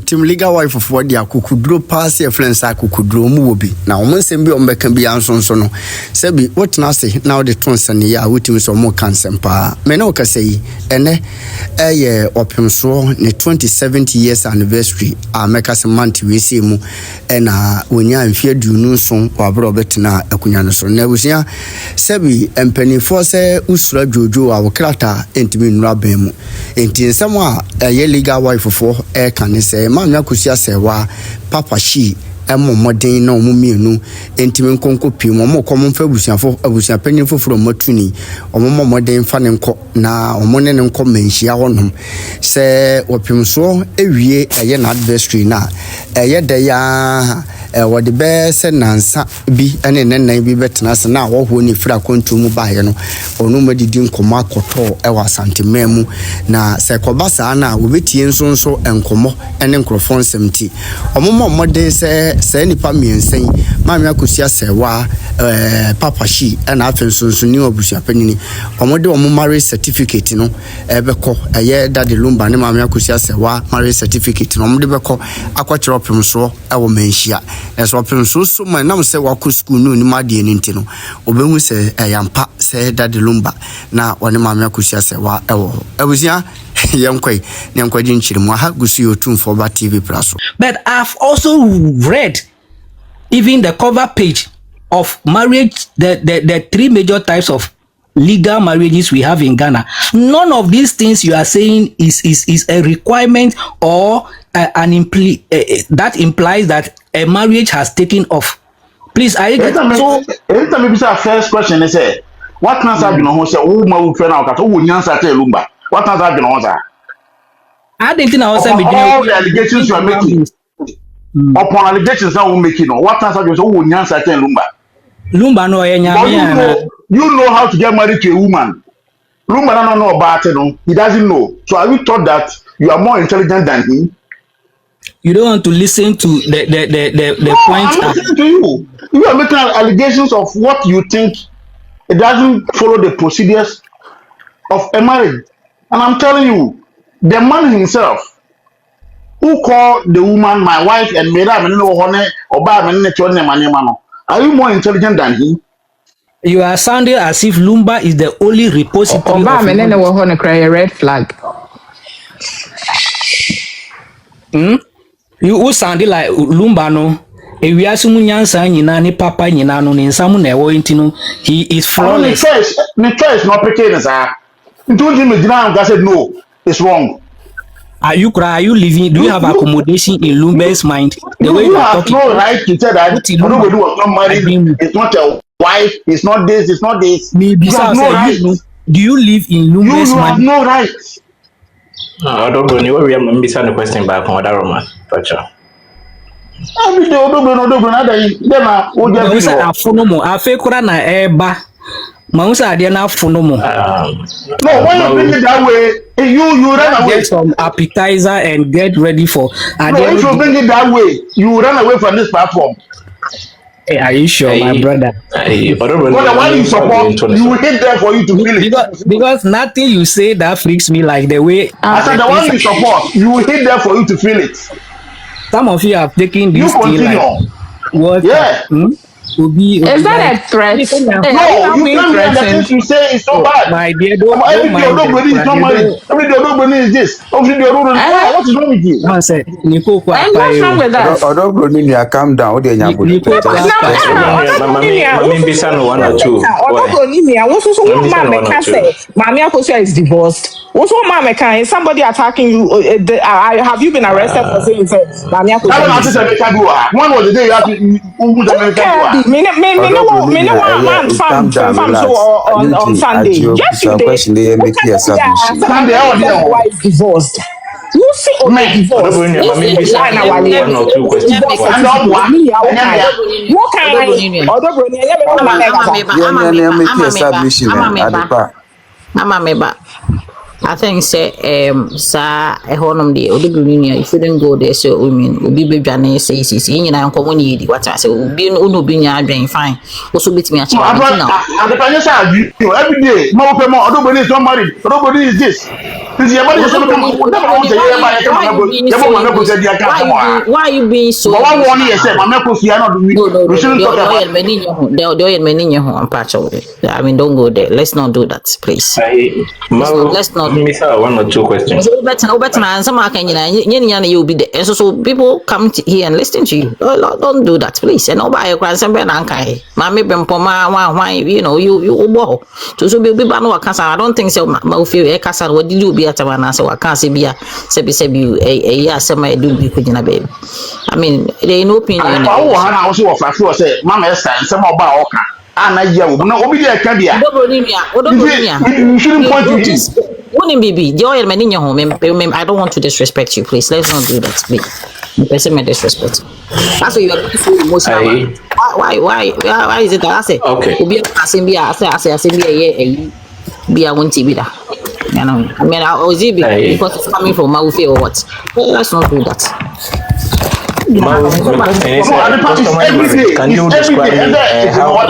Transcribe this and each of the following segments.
Tim legal wife of what dia kukudro pass your friends akukudro mu obi na omo nsem bi ombeka bi ansonso no sebi what na say now the tonsane ya wetim so mo cancel pa me na okasei ene eye Otumfuo ne 27th years anniversary ameka se month we see mu na onya amfie dunu so wabro betina akunya no so na busia sebi empanifo se usura jojo a wokrata entimi nura ban mu enti nsem a eye legal wife for e kan say Akosua Serwaa Papa Shee modern na omumienu entimi nkonko pi mo komo fa AbusuaPanyin foforo matuni omo modern fa ne nko na omo ne nko Manhyia honom se Otumfuo ewie eye na adversary na eye da ya wode be se nansa bi ene nenan bi betena se na wo ni fira kontu mu baaye no onu madidi nkomo akoto e wa santememu na se kobasa na obetie nsonso enkomo ene nkrofon semti omo modern se nipa miensen Akosua Serwaa Papa Shee na afensonso ni AbusuaPanyin omode omo marriage certificate no ebeko eye dade lumba ne Akosua Serwaa marriage certificate no omode beko akwachiro Otumfuo e wo Manhyia eso Otumfuo so man na se wa ko school no ni made ni ntino obehu se yampa se dade lumba na wone Akosua Serwaa e wo abusia yankoi nyankwaji nchirimu ha gusi Otumfuo ba TV Plus. But I've also read even the cover page of marriage, the three major types of legal marriages we have in Ghana. None of these things you are saying is a requirement or that implies that a marriage has taken off. Please, I get so. Every time we say our first question, they say, "What can I do? Who say who ma friend out? Who nyansa te lumba? What can I do? I didn't think I was saying all the allegations you are making. Upon allegations that we making, what can I do? Who nyansa te lumba? Lumba no you know how to get married to a woman. Lumba don't know about it. No, he doesn't know. So are you taught that you are more intelligent than him? You don't want to listen to the point. I'm listening to you. You are making allegations of what you think. It doesn't follow the procedures of a marriage. And I'm telling you, the man himself, who called the woman my wife and made her are you more intelligent than him? You are sounding as if Lumba is the only repository of a red flag. You sounded like Lumba no. If we are Sumunyansa ni Papa nyina no ni nsamu na ewo intino, he is flawless. The choice not picking sir. Don't you imagine I said no, it's wrong. Are you living? Do you have accommodation in Lumba's mind? The way you are have talking, no right to tell that nobody was not married. It's not your wife. It's not this. It's not this. Maybe you have no right. Do you live in Lumba's mind? You have no right. I don't know. We are missing the question back on that Roman. Gotcha. Every day, no, when you bring it that way, you run away. Get some appetizer and get ready for. No, if you bring it that way, you run away from this platform. Hey, are you sure, my brother? Brother, why do you support? You will hate them for you to feel it. Because nothing you say that freaks me like the way. I said the one you support, you will hate them for you to feel it. Some of you have taken this thing like what? Yeah. Is that a threat? No, you can't hear the things you say is so bad. My dear, every day nobody is not married. Every day nobody is this. What is wrong with you? Man said, Nico, what's wrong with that? Calm down. Akosua is divorced. What's what mama can? Is somebody attacking you? Have you been arrested for saying Mami Akosua? One was the day you have to me no man fam so on Sunday. Yes, you did. Sunday wife divorced. You see, divorce. One or two questions. I think say sa honum de odubunia if you didn't go there so women obi bedwane say nyina nko woni yedi what I say obi no obi nya adwen fine also bit me a check now and the say every day more people odoboni is not married, nobody is this. Why are you being so? But one year said, "Mama Kofi, we shouldn't talk about." I mean, don't go there. Let's not do that, please. Let's not. Miss one or two questions. So you'll be there. So people come here and listen to you. Don't do that, please. And nobody you so be I don't think so. What did you be at one answer? I can't see be a you baby. I mean, there ain't no opinion. I also of a say, Mama Esther and some about Oka. And I yell, no, Obia can be. You shouldn't point to this. Wouldn't be joy and in your home. I don't want to disrespect you, please. Let's not do that, please. Person may disrespect. That's what you are so emotional. Why is it that I say? Okay. I say, be a one TV. I mean, I was because it's coming from Mouth or what? Well, let's not do that. Can you describe how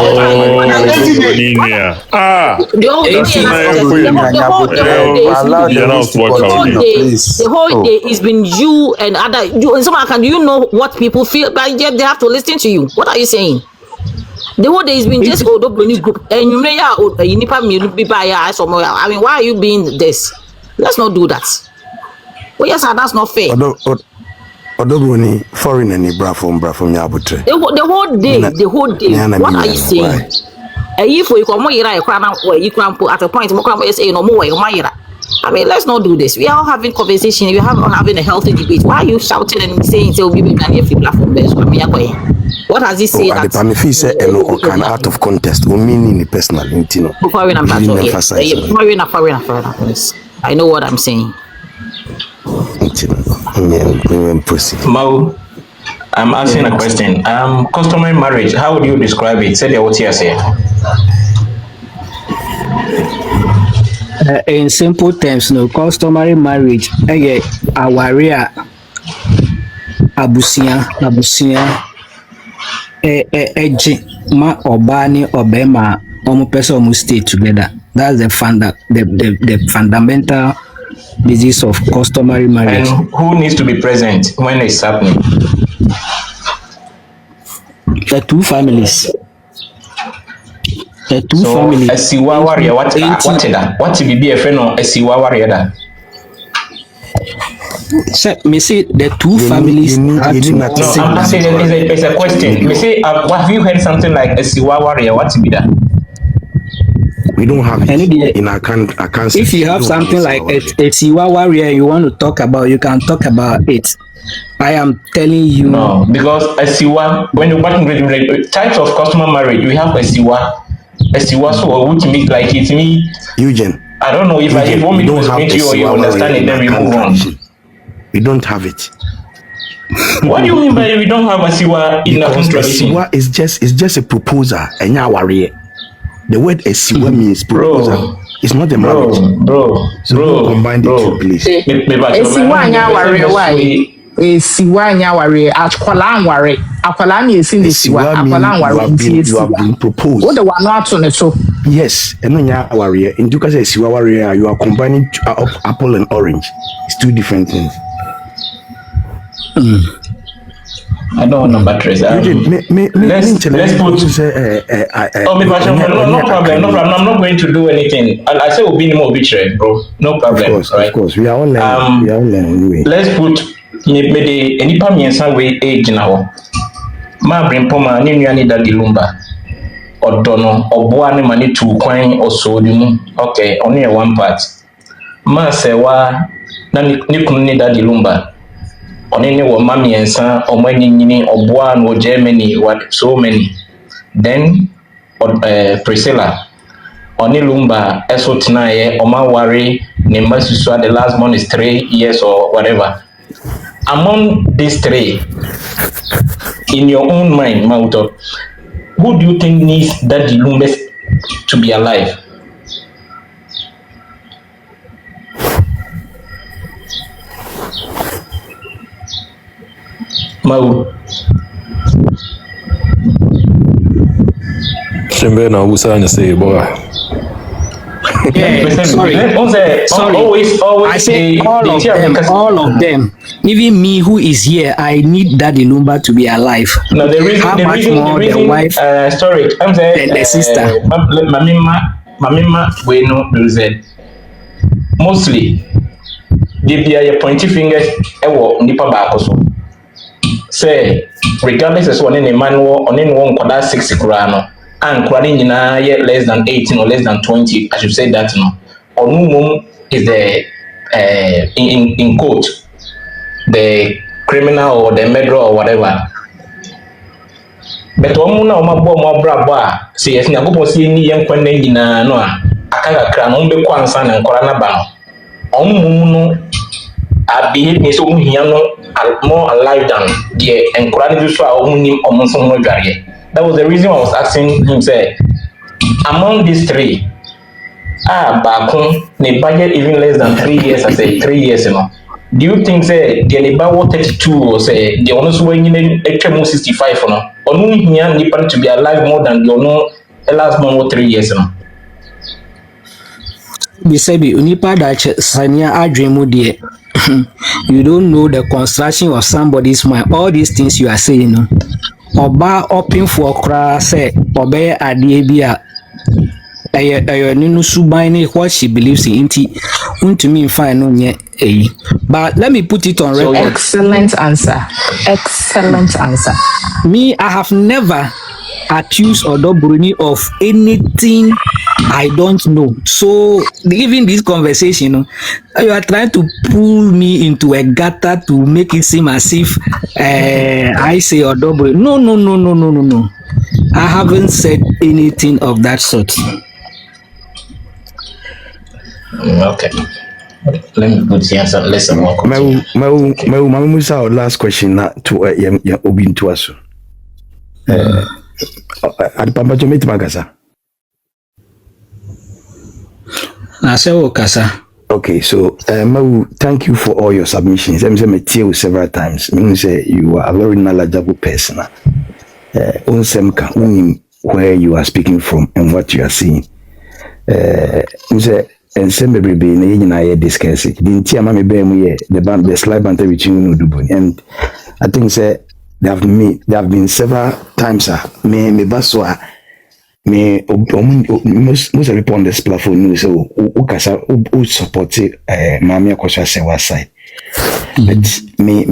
the whole day it's been you and other you and someone can you know what people feel, but yet they have to listen to you. What are you saying? The whole day has been just group and you may I mean, why are you being this? Let's not do that. Well, yes, that's not fair. Odoboni foreign and from Yabutre. The whole day. What are you saying? If you come here, at a point, say no more. I mean, let's not do this. We are all having conversation. We are having a healthy debate. Why are you shouting and saying so we be on every platform? What has he said? The Pamifi said can out of contest or meaning personal intino. I know what I'm saying. Mau, I'm asking a question. Customary marriage, how would you describe it? Say what you say. In simple terms, no customary marriage. Awaria, abusia, ma obani obema, person must stay together. That's the fundamental basis of customary marriage. And who needs to be present when it's happening? The two families. The two families. A siwa warrior, what be a friend or a siwa warrior? Me say the two families. No, I'm saying it's a question. Me say, have you heard something like a siwa warrior? What be that? We don't have it in our country. If you have something like a Siwa warrior you want to talk about, you can talk about it. I am telling you. No, because a Siwa, when you back in types of customer marriage, we have a Siwa so which means like it's me. Eugene. I don't know if I want me to explain to you or you understand it, then we move on. We don't have it. What do you mean by we don't have a Siwa in our tradition? Siwa is just a proposal, a warrior. The word esiwa means proposal. It's not a marriage. So combine the two, please. Esiwa nya warrior why? Esiwa nya warrior. Akwala warrior. Akwala ni esi ni siwa. Akwala warrior. You have been proposed. What the one not on so? Yes, eno nya warrior. In two cases, esiwa warrior. You are combining apple and orange. It's two different things. I don't want batteries. Let's put. No problem. I'm not going to do anything. I say we'll be more obituary, bro. No problem. Of course. We are all learning. Anyway. Let's put maybe any time in some way age now. Ma bring poma ni nua ni dadi lumba. Odono oboa ni mani tu kwan osodi. Okay, only one part. Ma Serwaa na ni kunu ni dadi lumba. Only one mommy and son, or when you or one or Germany, what so many. Then Priscilla, only Lumba, Esotinaye, Oma Wari, Nimasusua, the last one is 3 years or whatever. Among these three, in your own mind, Mauto, who do you think needs that Lumba to be alive? Mau. Shembe na usanya say boy. Always, I say all of them. Even me who is here, I need Daddy Lumba to be alive. No, the reason, the wife sorry, I'm saying, and the sister. Mamima, we know, mostly, the pointy fingers, nipa baako so. Say, regardless as one in a manual, on any one quarter 60 grano, and crying in less than 18 or less than 20, I should say that no. Or no is the in quote the criminal or the murderer or whatever. But one more braba, say, yes, Nago see any young quending in a no, I can't umbe kwansan and corana bound. Muno, I behave me so more alive than the encouraging to only almost no barrier. That was the reason I was asking him, say, among these three, back home, the budget even less than 3 years, I say 3 years, you know. Do you think, say, the neighbor 32 or say, the honest way in a 65 or no? Or no, here, Nipan to be alive more than the no, last more 3 years, you know. Bisebi unipa that sanya adremu die. You don't know the construction of somebody's mind. All these things you are saying, no. Oba Otumfuo kra say obe adie bi a ninu suban ne what she believes in nti untumi fine no nye eyi. But let me put it on record. Excellent answer. Me, I have never accused Odobruni of anything I don't know. So even this conversation, you are trying to pull me into a gutter to make it seem as if I say Odobruni. No. I haven't said anything of that sort. Okay. Let me put the answer. Listen, my last question to Obin to us. Adipamba Jomit Magasa. Okay, so thank you for all your submissions. I'm met you several times. Means you are a very knowledgeable person. Where you are speaking from and what you are seeing. And some baby in I discuss it. Didn't you mammy bear me the slide banter between you and I think there have been several times me baswa me most people on this platform so who support Mami Akosua Serwaa side. But me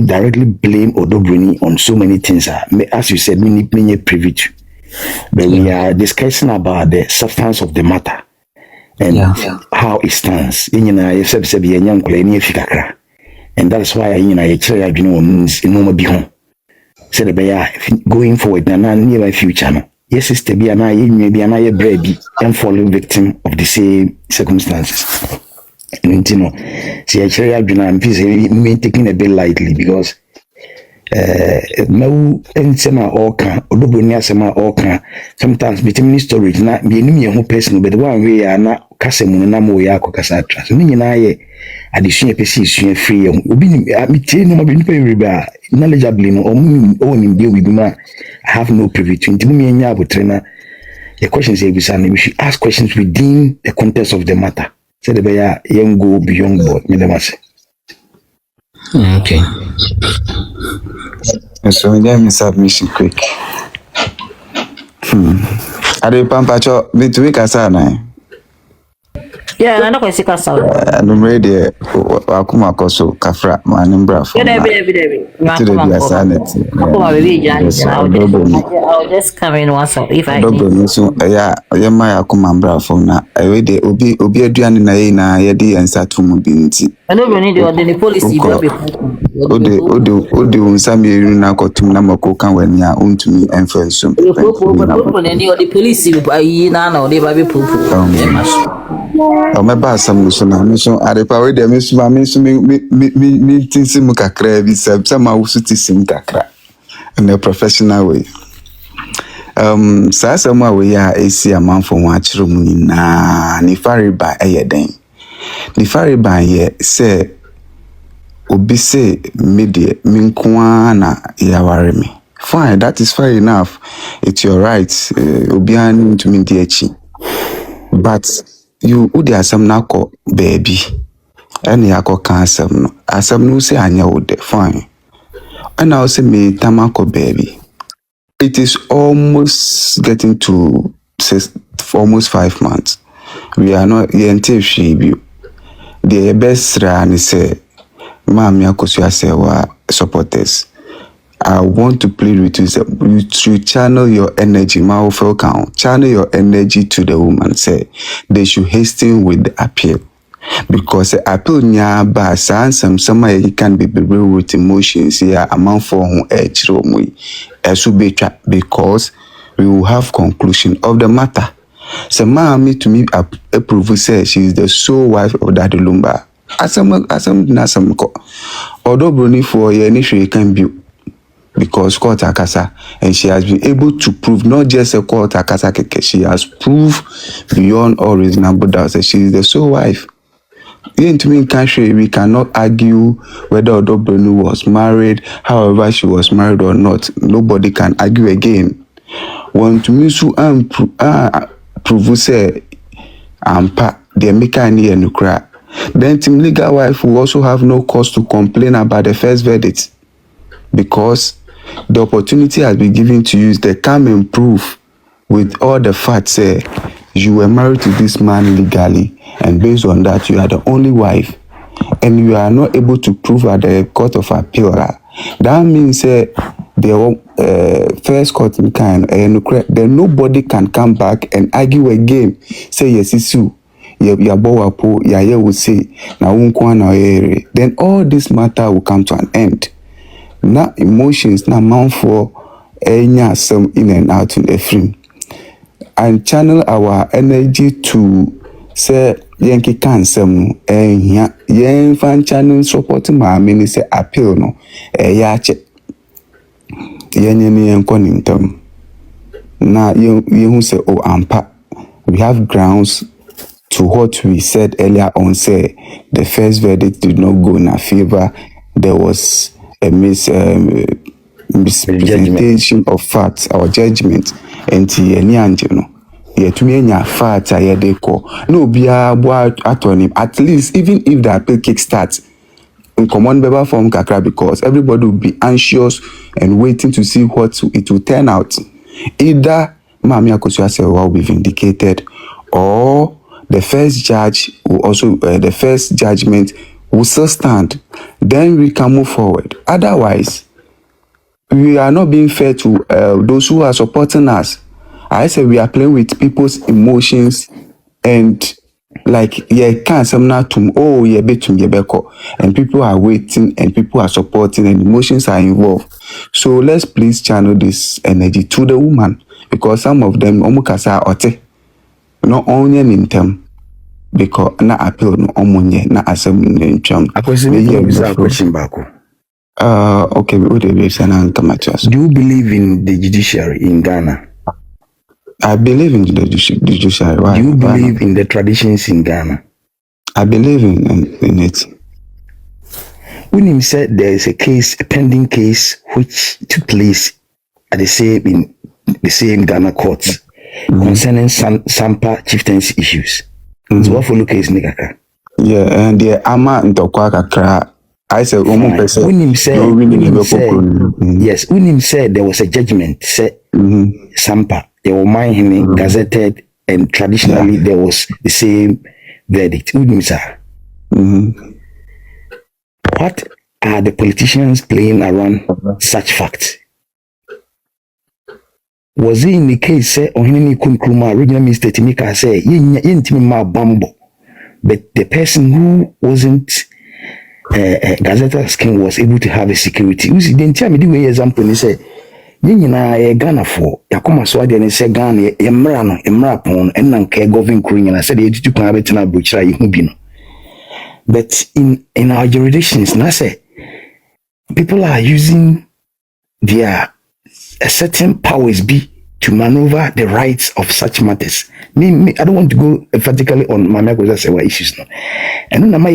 directly blame Odobruni on so many things. As you said, me need privy to. But we are discussing about the substance of the matter and how it stands. And that's why going forward near my future. Yes, sister, be an maybe an baby and falling victim of the same circumstances. And see, actually, I've been taking a bit lightly because no, and sema oka, Odobruni sema oka. Sometimes between storage na be any who person, but the one way are not Casemu na mo ya kokasatra. So me na ye addition pesi sua free. Obi me tie no be nipa riba knowledgeably no own deal with ma. I have no privilege. Nti me nya abotrena. The questions we should ask questions within the context of the matter. So the bear young go beyond board. Okay. So we get me submission quick. I do pampacho between Kasana. Yeah, I know kwesi kasa. I'm ready. Akuma koso kafra manimbra for. I'll just come in once if I need. So yeah, my akuma mbra for na. I ready. Obi aduane na ye na ye di ensa tumu binti. I don't need the policy. Odi unsami na kotum na makoka wanya untumi enfensum. The police na they baby popo. My boss, some so I repair the miss me tinsim kakra be some also tisim kakra in a professional way. Sasama we are AC a man for watch room na ni fari by a den. Ni fari by ye say obi say media minkwana yaware me. Fine, that is fair enough. It's your right. Obian to me diachi. But you udi asem na ko baby and yako kan asem no say anya wo de fine and I say me tamako baby. It is almost getting to almost 5 months. We are not yente Shee. The best run is say Mami Akosua Serwaa supporters. I want to plead with you, say, you channel your energy, channel your energy to the woman. Say they should hasten with the appeal. Because the appeal nya ba some you can be real with emotions here amount for edge because we will have conclusion of the matter. So Mami to me approve say she is the sole wife of Daddy Lumba. Asam ko. Although Bruni for ye initially can be because court akasa, and she has been able to prove not just a court akasa keke, she has proved beyond all reasonable doubt that she is the sole wife. Even to me in country, we cannot argue whether Odo Bruni was married, however she was married or not. Nobody can argue again. When to me so prove say ampa the maker any and cry. Then Tim legal wife will also have no cause to complain about the first verdict because the opportunity has been given to you. They come and prove with all the facts. Say you were married to this man legally, and based on that, you are the only wife, and you are not able to prove at the court of appeal. That means the first court in kind, then nobody can come back and argue again. Say yes, it's you. Ya will say then all this matter will come to an end. Now emotions now mount for some in and out in the frame and channel our energy to say Yankee can some yen fan channel supporting my mini say appeal no yache yen konintam na you say oh ampa we have grounds to what we said earlier on. Say the first verdict did not go in our favor. There was a mispresentation of facts, our judgment, and yet we nya facts are yedeko. No be at least even if the appeal kick starts in common paper form kakra, because everybody will be anxious and waiting to see what it will turn out. Either Mami Akosua Serwaa will be vindicated, or the first judge will also the first judgment will still stand. Then we can move forward. Otherwise, we are not being fair to those who are supporting us. I say we are playing with people's emotions, and like can't some not to and people are waiting and people are supporting and emotions are involved. So let's please channel this energy to the woman, because some of them omukasa ote no only in them because na appeal no omunye na asem ntwam. Question back. Okay, we would be saying do you believe in the judiciary in Ghana? I believe in the judiciary. Why? Do you believe in the traditions in Ghana? I believe in it. When he said there is a pending case which took place at the same Ghana courts concerning Sampa chieftaincy issues. So what follow case Nikaka? Yeah, and the ama ntokwa kakra. I said, when him said, yes, when him said there was a judgment, said Sampa, they were mine him gazetted, and traditionally there was the same verdict. What are the politicians playing around such facts? Was it in the case say Ohineni Kunkruma regional minister Timika say ma bambo, but the person who wasn't Gazette's king was able to have a security. You see, then tell me the way example they say Yina Ghana for Yakoma Swadi and say Ghana Emra pon and Nanke govern Queen and I said you can have it in a butcher you. But in our jurisdictions, I say people are using their certain powers to maneuver the rights of such matters. Me, I don't want to go emphatically on Mami Akosua Serwaa issues. No. And then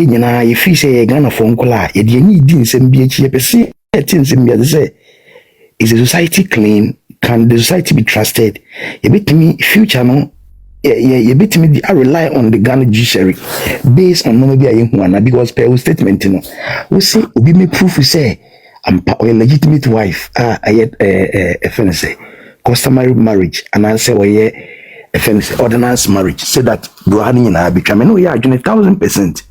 if you say Ghana for Uncola, you need in some BH, is the society clean? Can the society be trusted? A bit to me, future no bit me I rely on the Ghana judiciary based on no be a because per statement we say obi me proof say I'm a legitimate wife a fiance customary marriage and I say a fiance ordinance marriage say that Buhari in Abika me no yeah 1,000%.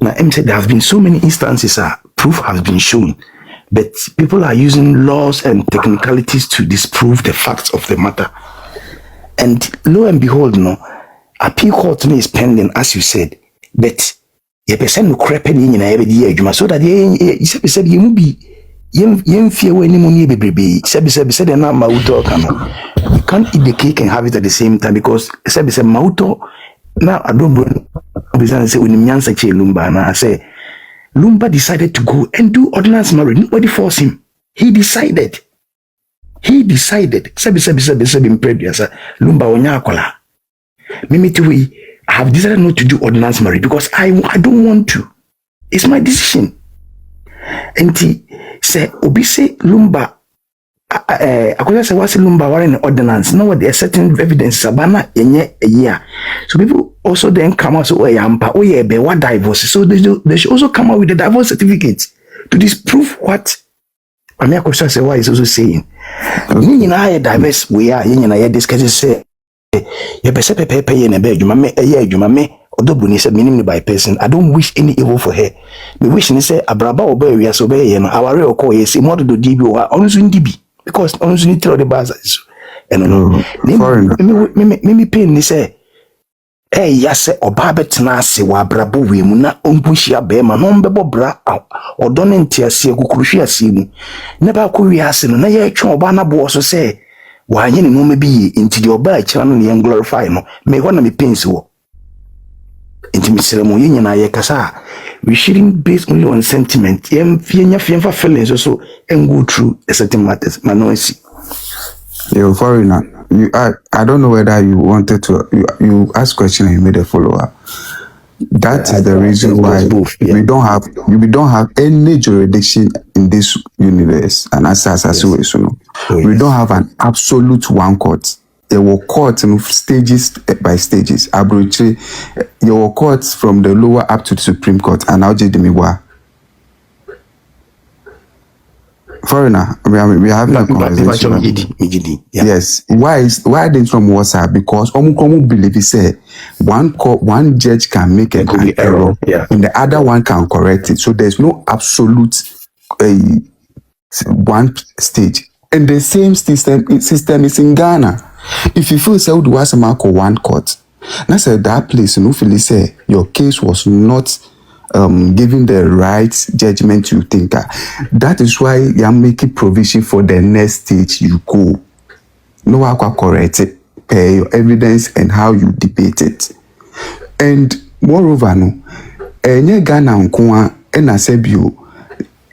Now M said there have been so many instances proof has been shown, but people are using laws and technicalities to disprove the facts of the matter. And lo and behold, appeal court is pending, as you said. But you person no creeping in every year, so that you said you will be fear when money baby. Said na mauto can. You can't eat the cake and have it at the same time because said mauto. Now I don't know. Say when Nyansa che Lumba na I say Lumba decided to go and do ordinance marriage. Nobody forced him. He decided. Sabi impredious Lumba Onyakola. I have decided not to do ordinance marriage because I don't want to. It's my decision. And he say Obi say Lumba Akosua say what's Lumba warren ordinance. No there are certain evidence sabana enye a year. So people also then come out so be what divorce. So they should also come out with the divorce certificate to disprove what Akosua say why is also saying. Ni na diverse we are na discuss say you pese pepe ye na be adwuma me adwuma me odobuni say minim by person. I don't wish any evil for her. Me wish ni say abraba oba wi so be ye no aware okọ ye say mo do dibi o onso ndibi because onso ni tell the bars and no me pain ni say ya say oba betena ase wa abraba we mu na onpuhia be ma no mbebo bra odo ne ntiase kukuruhwe ase mu ne ba ko wi ase no na ye twa oba na bo so say wa anye ne no me bi inti de oba a kira no ne glorify no me ho na me pains wo inti mi seremo ye nyina ye kasa we shouldn't base only on sentiment fienya feelings so and go through a certain matters manoisi. You're foreigner. I don't know whether you wanted to you ask question and you made a follow-up. That is the reason why we don't have any jurisdiction in this universe and as we don't have an absolute one court. There were courts in stages by stages. Abrochi, there were courts from the lower up to the Supreme Court and now Jedimiwa. Foreigner, we are having a conversation. Yes. Why didn't from WhatsApp? Because Omukomu believe he say one judge can make an error and the other one can correct it. So there's no absolute one stage. And the same system is in Ghana. If you feel say do was one court, now say that place no feel say your case was not giving the right judgment you think. That is why you are making provision for the next stage you go. No one can correct it, pay your evidence and how you debate it. And moreover, no, any Ghana unko na sebio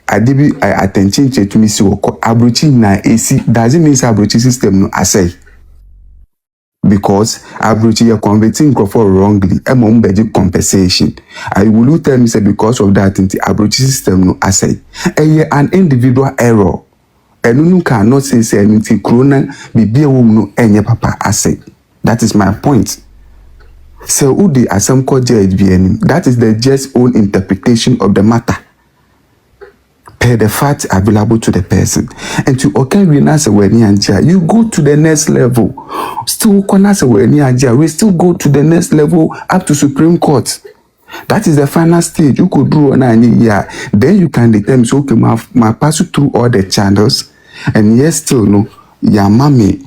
adibi attention to me si woko abrochi na AC doesn't mean abrochi system no asay. Because abrochi you converting for wrongly beji compensation. I will tell me say because of that in the abrochi system no asay. An individual error. And you cannot say anything krona bibi no enye papa asay. That is my point. So who the assam court judge that is the judge's own interpretation of the matter. Per the facts available to the person. And to you go to the next level. Still we still go to the next level up to Supreme Court. That is the final stage. You could do an year. Then you can determine so okay, my pass through all the channels and yes still no mommy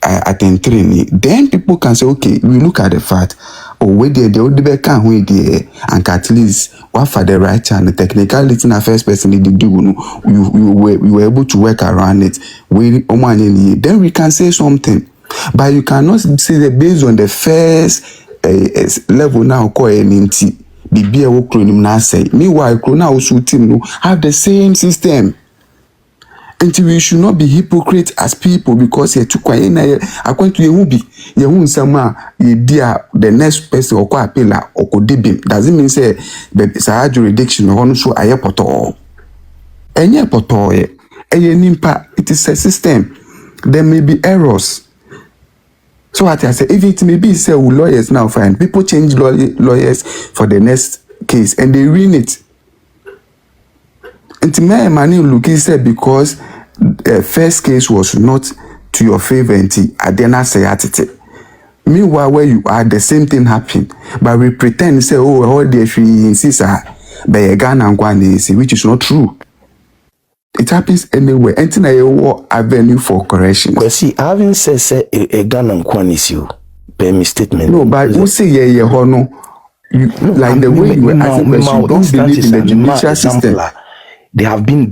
I can train it. Then people can say, okay, we look at the fact where the old can we there and at least what for the right channel technicality in the first person did do we were able to work around it. Then we can say something. But you cannot say that based on the first level now call NT be a work now say meanwhile now team have the same system. Until we should not be hypocrites as people because you took according to you sama the next person or appeal or could debim doesn't mean say that it's a jurisdiction or so a poto. Any poto it is a system. There may be errors. So what I say, if it may be say lawyers now fine, people change lawyers for the next case and they win it. And my money looking said because the first case was not to your favor, and I then say at it. Meanwhile, where you are, the same thing happened, but we pretend say, oh, all the free insist by a gun and one, which is not true. It happens anywhere. Anything I war avenue for correction. But see, having said a gun and one issue, pay me statement. No, but who say yeah, no. You, like the way you were asking questions, you don't believe in the judicial system. There have been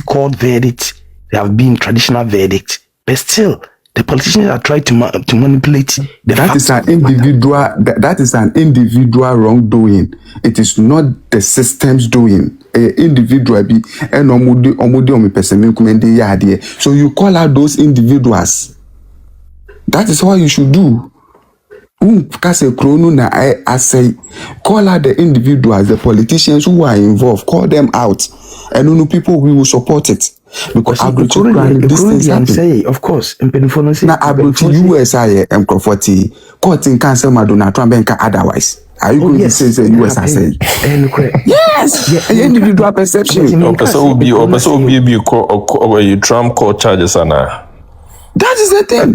court verdict, there have been traditional verdict, but still, the politicians are trying to manipulate the that is an individual. That is an individual wrongdoing. It is not the system's doing. Individual be and so you call out those individuals. That is what you should do. I say, call out the individuals, the politicians who are involved, call them out, and people we will support it. Because I'm saying, of course, now USA M40 court in cancel Madonna Trump otherwise. Are you going to say the US are saying? Yes, individual perception. Trump court charges are that is the thing.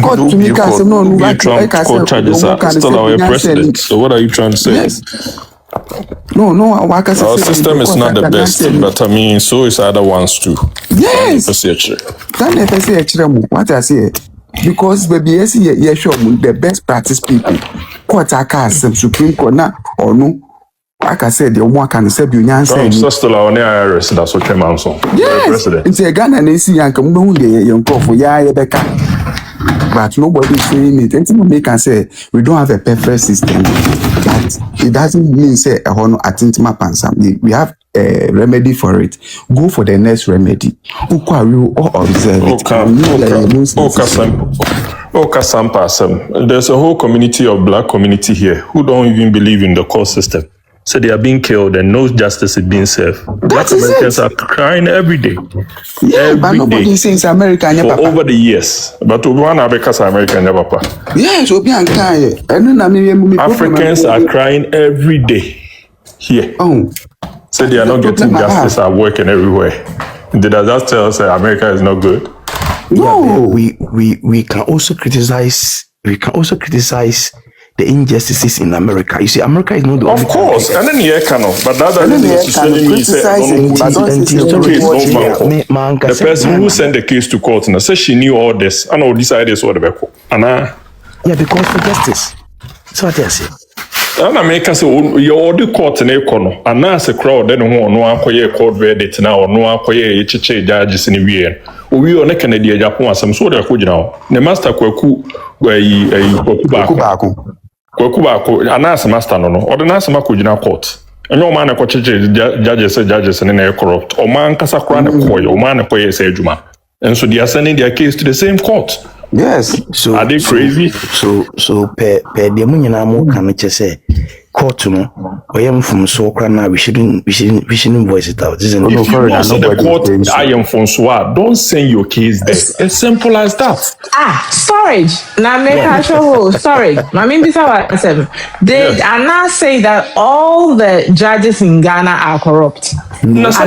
God to me can say no, Trump court charges are still our president. So what are you trying to say? Yes. No, our system is not the best, but I mean, so is other ones too. Yes. What I say, because baby, yes, sure, the best practice people, court some Supreme Court now or no. Like I said, the one can say you say still on the IRS. That's what came out. Yes, it's a Ghana and see and come down the young for but nobody is saying it. And some can say we don't have a perfect system, but it doesn't mean say a honor at intima pansam. We have a remedy for it. Go for the next remedy. Who observe it? There's a whole community of black community here who don't even believe in the court system. So they are being killed and no justice is being served. Black Americans are crying every day. Yeah, but nobody says America for over the years. But one Americans are American never. Yes, Africans are crying every day here. Oh. So they are not getting justice at work and everywhere. Did I just tell us that America is not good? No. Yeah, we can also criticize the injustices in America. You see, America is not the only Of course, and then you cannot. But that doesn't necessarily mean the person who sent the case to court and said she knew all this. I know this idea is what the yeah, because for justice. That's what I say. And America say you order court in a corner, and now a crowd then no acquire court verdict now or no acquire judges in the year. We are not Canadian Japan some sort of now. The master Kwaku Kwaku announce master no or the Nasa Makujina court. And no man a judges and a corrupt or man Casacran or man a Koya Sejuma. And so they are sending their case to the same court. Yes. So are they crazy? So per the money now can say court no or am from so crana we shouldn't voice it out. Isn't if you know the court I am from Serwaa, don't send your case there. As simple as that. Storage. Now make sure storage. I mean this what they are now saying that all the judges in Ghana are corrupt. No, I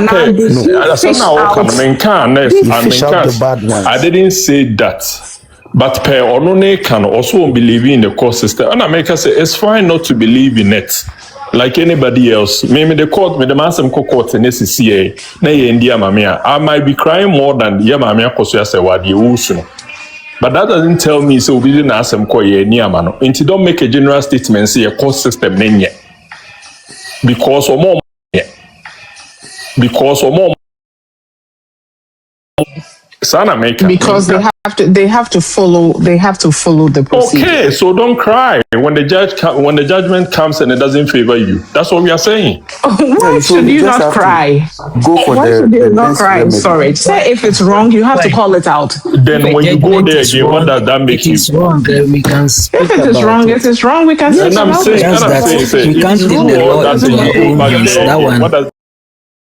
didn't say that. But per onone can also believe in the court system. And America say it's fine not to believe in it. Like anybody else. Maybe the court, the master court in SCA, I might be crying more than Yamamia Akosua Serwaa the Usuno. But that doesn't tell me so we didn't ask them koye niamano. Until don't make a general statement say a court system nenye. Because or more because they have to follow the procedure. Okay, so don't cry when the judgment comes and it doesn't favor you. That's what we are saying. Why should you not cry? Go for Why should you not cry? Sorry. Say if it's wrong, you have to call it out. Then when you go there again, what does that make you? If it is wrong, it is wrong. We can say I'm saying, you can't take the law into your own hands. That one.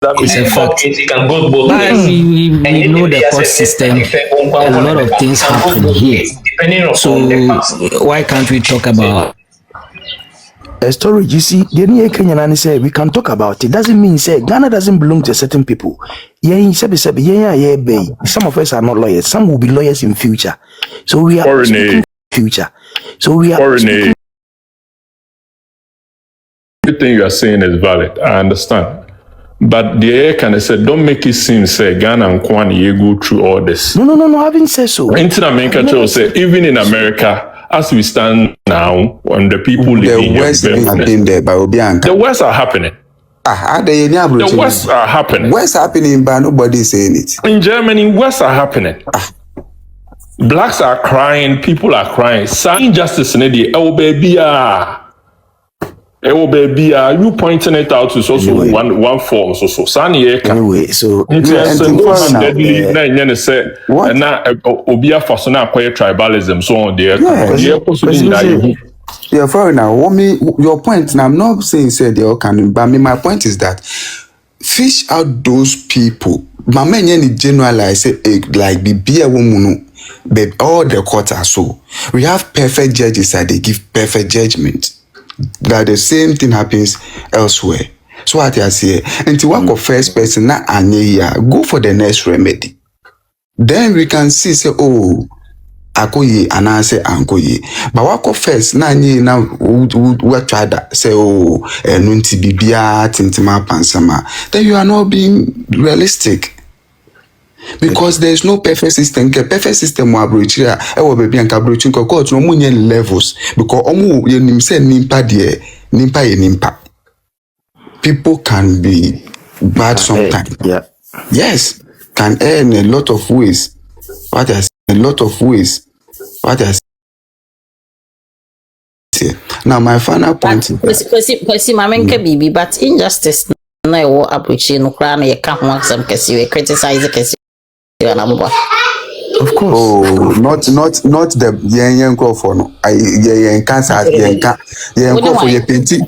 That It's a fact. it can go both But ways. we And know if the they court system. A lot of things can go happen both here. ways, depending on So the facts. why can't we talk about A story, you see, the new Kenyan say we can talk about it. Doesn't mean say Ghana doesn't belong to certain people. Yeah, some of us are not lawyers. Some will be lawyers in future. So we are Foreign speaking aid. future. So we are Foreign speaking. aid. Everything you are saying is valid. I understand. But the air can say, don't make it seem say Ghana and Kwani you go through all this. No, I haven't said so. Into America, say even in America, as we stand now, when the people The living West here, have been there by Obianka. the West are happening. The West are happening. What's happening, but nobody is saying it. In Germany, West are happening. Blacks are crying, people are crying. Injustice in the oh baby you pointing it out is also Anyway. one form so Anyway, so and deadly na say What? na obia for so na acquire tribalism so on there. You're foreigner. Your point, now I'm not saying say they all can, but my point is that fish out those people. My man, generalize say like be a woman, but all the courts are so. We have perfect judges that they give perfect judgment. That the same thing happens elsewhere. So what I say, until work of first person na anye go for the next remedy. Then we can see say oh akoye and I say ankoye. But work of first na anye na we try that say oh nunti bibia tintima pansama. Then you are not being realistic. Because there is no perfect system. The perfect system wa brochira e wo baby anka brochin ko court no munye levels because omu ye nim say nimpa de nimpa ye nimpa. People can be bad sometimes. yeah. Yes, can err in a lot of ways. What I say, a lot of ways. What I say. Now my final point is that Kwesi mama nka bibi but injustice na e wo approach no kra na ye ka ho asem kesi we criticize kesi na mbo. Of course. oh not the yen for no yen cancer yen for your painting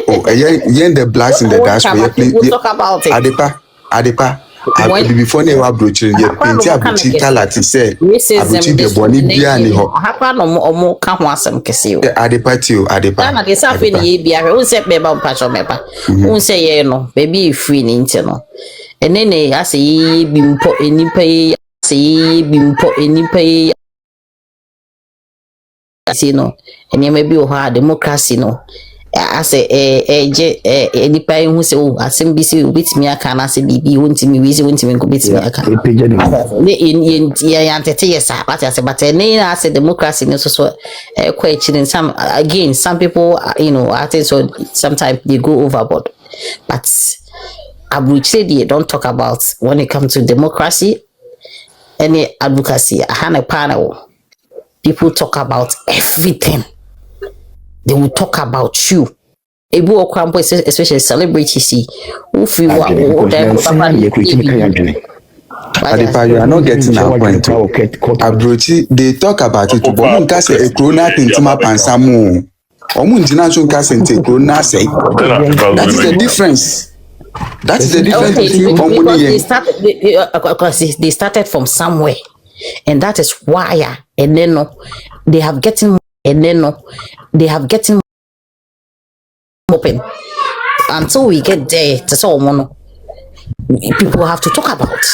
oh yen the blacks in the diaspora We'll talk about it. adepa When- before they were broaching your painting abuchi kalati say abuchi the boni bia ni ho hapa no omo ka ho asem kesi we. adepa Na ke sa fe ni ye bia hwe unse be ba mpacho meba unse ye no baby free ni nti no enene ase yi bi mpo enipa yi ase yi bi mpo enipa yi ase no enema bi o ha democracy no ase je enipa yi hu se o asem bi se obetimi aka na ase bibi wontimi wi se wontimi nko betimi aka ne yantete yesa but ase but ne ase democracy no so quite in some again some people I think so sometimes they go overboard but I would say they don't talk about when it comes to democracy any advocacy I had a panel people talk about everything they will talk about you Ebu Okrampo, especially celebrities, who feel what Adepa, you are not getting our point. Abrochi, they talk about it, but Munka say a corona tintima pansamu. Omunjina chunka sente corona say. That is the difference. That is the difference between because they started from somewhere, and that is why, and then they have getting, and then they have getting open until we get there. To someone, people have to talk about it.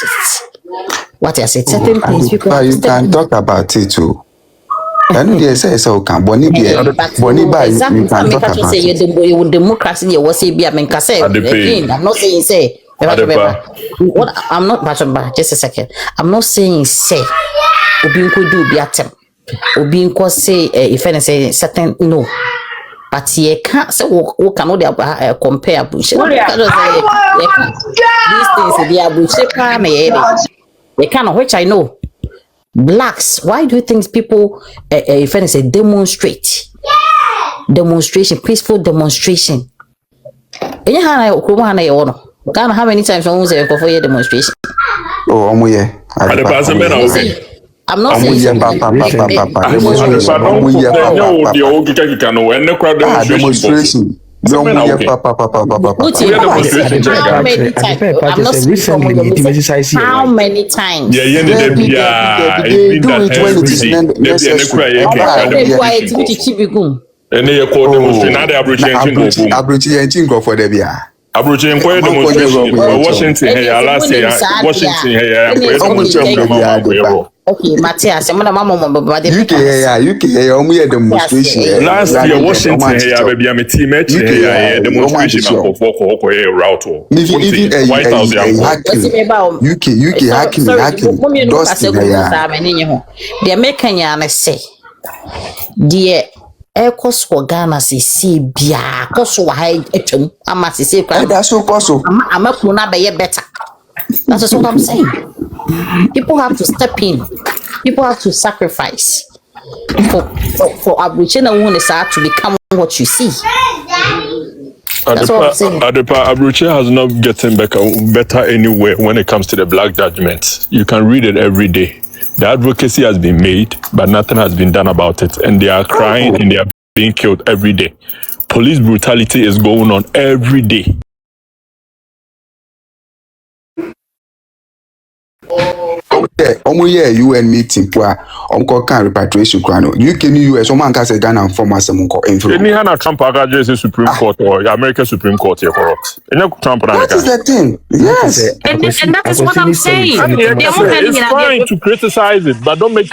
What I said, certain things you can talk about it too. I know they say so can Bonnie be Bonnie by you can talk about it. You democracy you was say be again I'm not saying say what I'm not just a second. I'm not saying say obi could do be atem. Obi could say if any say certain no. But you can't say who cannot compare bullshit. These things they are bullshit. They cannot, which I know. Blacks, why do you think people if any say demonstrate? Demonstration, peaceful demonstration. How many times I say for your demonstration? Oh, I'm not saying demonstration. No Something more okay. What We you had how demonstration check. many times? I'm not recently how many times? Yeah, it's been do done it when it every is day. necessary. Quiet, And they call demonstration. Now they Na demonstration go boom. abrochi yɛn nkɔ for da bia. Abuja inquire demonstration. Washington here last year. Washington here. Demonstration from Mama. Okay, Matthias, I'm mama UK ɔmo yɛ demonstration. Last year Washington here baby I'm a team match here demonstration for here route. White House UK hacking Dustin here. The American yana say dear Ekos for Ghana see bia koso wa etwam ama se kwa That's so koso. ama kuna be better. That's just what I'm saying. People have to step in. People have to sacrifice for Aboriginal women to become what you see. That's what I'm saying. Abuja has not gotten better anywhere when it comes to the black judgment. You can read it every day. The advocacy has been made, but nothing has been done about it. And they are crying and they are being killed every day. Police brutality is going on every day. Omo UN meeting kwa kan repatriation kwa no UK ni US omo anka say Ghana form asem nko info. Any Hana Trump against Supreme Court or American Supreme Court here corrupt. That is the thing. Yes. And that is what I'm saying. It's fine to criticize it, but don't make it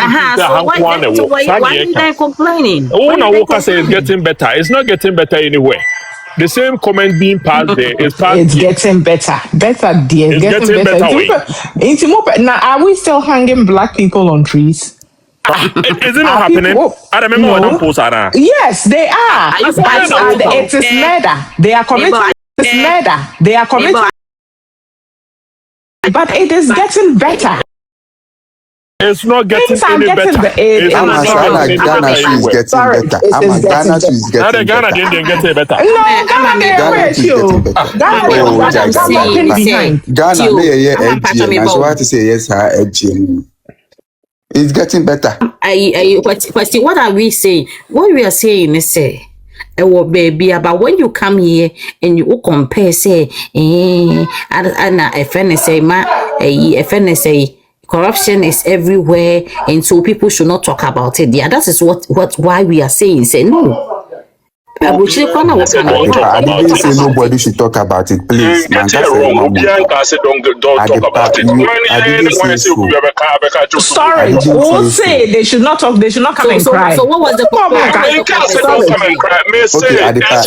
so why are you complaining? Oh, now Walker says it's getting better. It's not getting better anywhere. The same comment being passed there is passed. It's getting better. Better, dear. It's getting better. Now, are we still hanging black people on trees? Is it not happening? I remember when I post that. Yes, they are. But it is murder. They are committing murder. They are committing. But it is getting better. It's not getting any better. Ghana is getting better. Ghana is getting Ghana didn't get it better. No, Ghana is getting better. Ghana, so what to say? Yes, it's getting better. What are we saying? What we are saying is say, oh baby, but when you come here and you compare, say, corruption is everywhere, and so people should not talk about it. Yeah, that is why we are saying. Say no. I didn't say nobody should talk about it, please. Man, that's don't talk about it. I didn't say so. Sorry, who say they should not talk? They should not come and cry. So what was the Okay, at the part,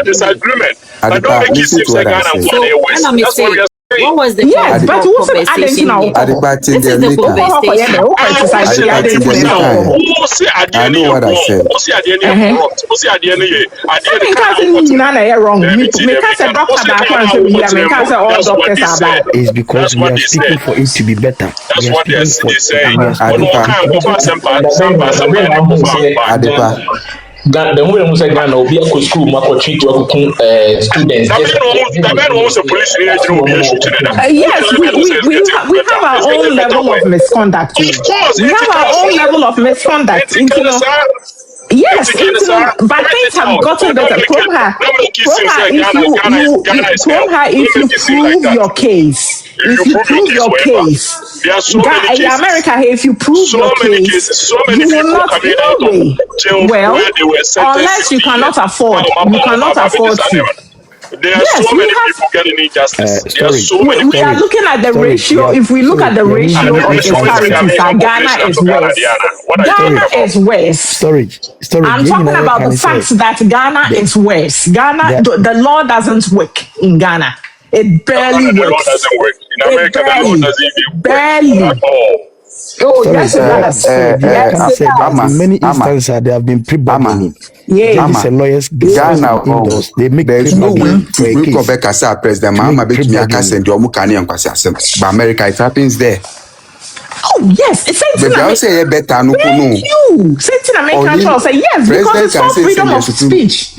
disagreement. But don't make it seem like Ghana. What was the but what's the attention now? I know what I said. It's because we are speaking for it to be better. That's what they are saying. The woman who said Ghana will be a school, Mako treat to students. Yes, we have our own level of misconduct. We have our own level of misconduct. Yes, but things have gotten better. If you prove your case, America, if you prove your case, you will not well, unless you cannot afford to. Yes, we are looking at the ratio. If we look at the ratio of disparities, Ghana is worse. Ghana is worse. I'm talking about the fact that Ghana is worse. Ghana, the law doesn't work in Ghana. It barely works. The law doesn't work. In America, the law doesn't even work at all. Oh, yes, it does. In many instances, they have been pre-bargaining. Yeah, the lawyers Ghana, they make there's no way to bring Quebec as a president. Mama bet me a case and the Omukani and Kwasi. But America, it happens there. Oh yes, it's but I say better no. You say American say yes because it's called freedom of speech.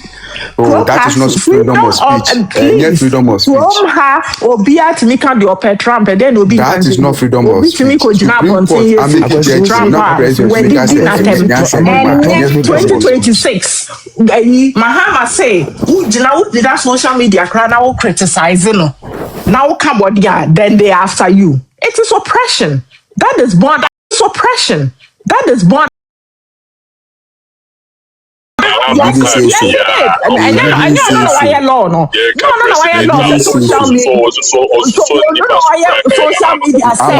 Oh, that is not freedom of speech. Yes, freedom of speech. From her, Obia to me can the upper Trump, and then Obi. That is not freedom of speech. Supreme Court, I'm making judgment, not president. When Make us did and 2026, Mahama say, who did that social media crowd now criticizing now Cambodia, then they after you. It is oppression. That is born. That is oppression. That is born. Yes, you didn't say so. I know why you law no. No, why you law social media. Social media say.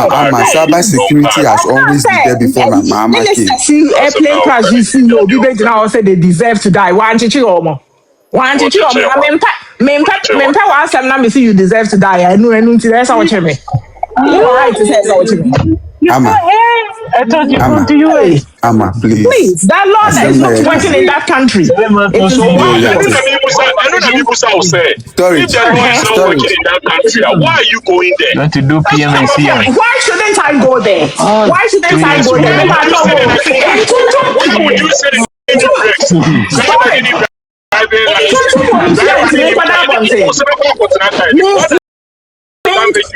Cyber security has always been there before my mama came. See airplane crash, you see, you be now say they deserve to die. One chichi omo. One chichi omo. Mempa one sem na me see you deserve to die. I know that's what you mean. You right to say that's what you mean. I thought you come to US. Amma, please. Please, that law that is not working in that country. It is I know that people say, if the law is not working in that country, why are you going there? Not to do PMNC. Why shouldn't I go there? Why shouldn't I go there? Why would you say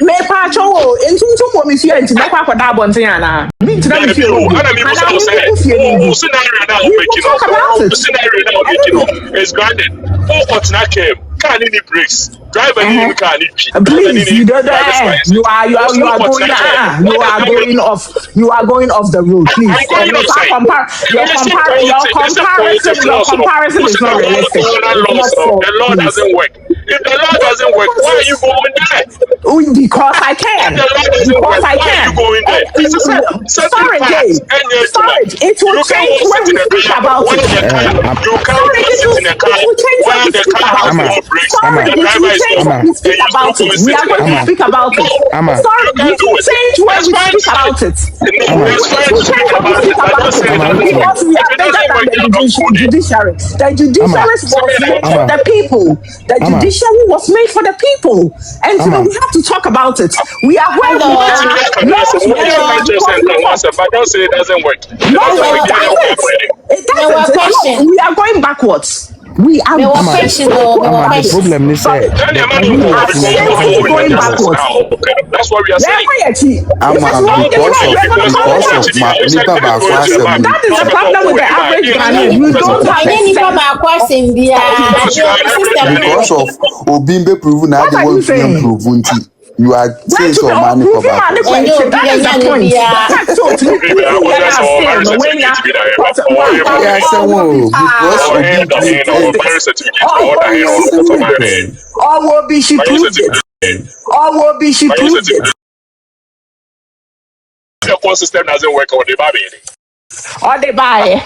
me pacho entuntu ko mi fie nti mekwa akoda abonten ana mi ntina mi fie o ana mi is granted car need brakes driver need car need please you don't you are going off the road please your comparison is not realistic. The law doesn't work. If the law doesn't work, why are you going there? Because I can. Because I can. Sorry, Jay. Sorry, it will change when we speak about it. You can't sit in a car while the car has no brakes. Sorry, it will change when we speak about it. We are going to speak about it. Sorry, it will change when we speak about it. It will change when we speak about it. Because we are better than the judiciary. The judiciary was made for the people. The judiciary was made for the people. And so we have to talk about it. We are where we are. But don't say it doesn't work. It doesn't. We are going backwards. We are the problem is going backwards. That's what we are saying. That is the problem with the average Ghanaian. You don't have because of Obimbe proven that they want to improve. You are saying so money for that. That is the point. The phone system doesn't work on the baby. Or they buy.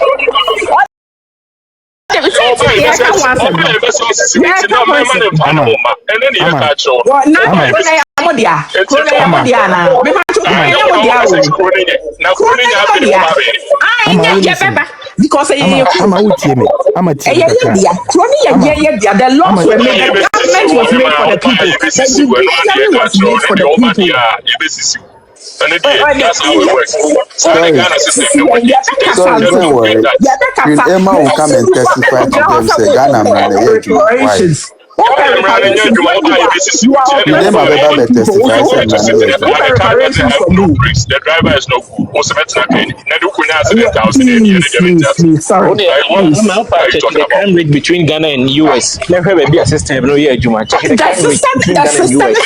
Because the laws were made, the government was made for the people, the judiciary was made for the people. That's how it works. Sorry, don't worry. Queen Emma will come and testify to them. Say Ghana man, the driver is not good. The crime rate between Ghana and US. Never be a system. No, yeah, Juma. Check the crime rate between Ghana and US.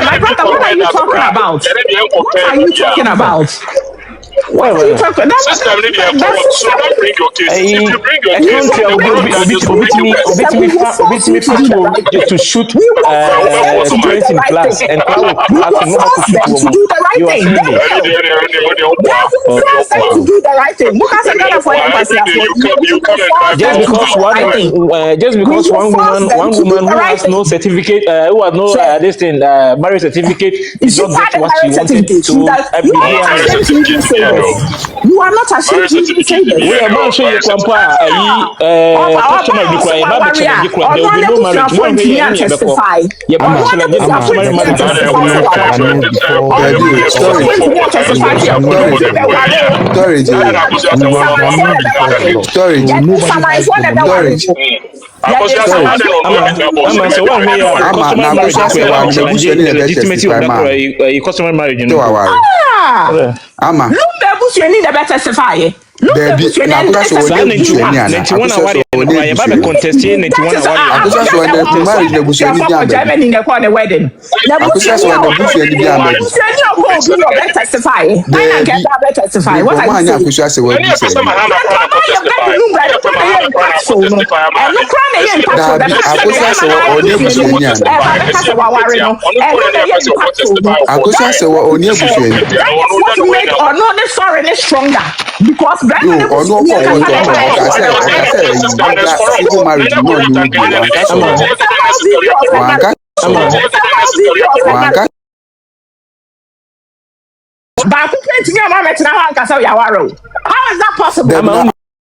My brother, what are you talking about? What are you talking about? What are you talking about? So don't bring your case. If you bring your case, to shoot students in class and to do the right thing. Just because one woman who has no certificate, who has no marriage certificate, is not get what she wanted to. You are not ashamed to say this. We are not sure you can Akosua say what ama so one way customary marriage the legitimacy of that customary marriage ama lumbe busuani na better testify. There be na Akosua so one busuani ana. Akosua aware no ba be contest 91 aware. Akosua so one marriage na busuani bi ama. Germany na kwa the wedding. Akosua so one busuani bi ama. Busuani o go be better testify. I can better testify. What I say. Akosua say one busuani. Akosua say one busuani ana. Akosua say one busuani. Or no, this foreign is stronger because civil marriage how is that possible?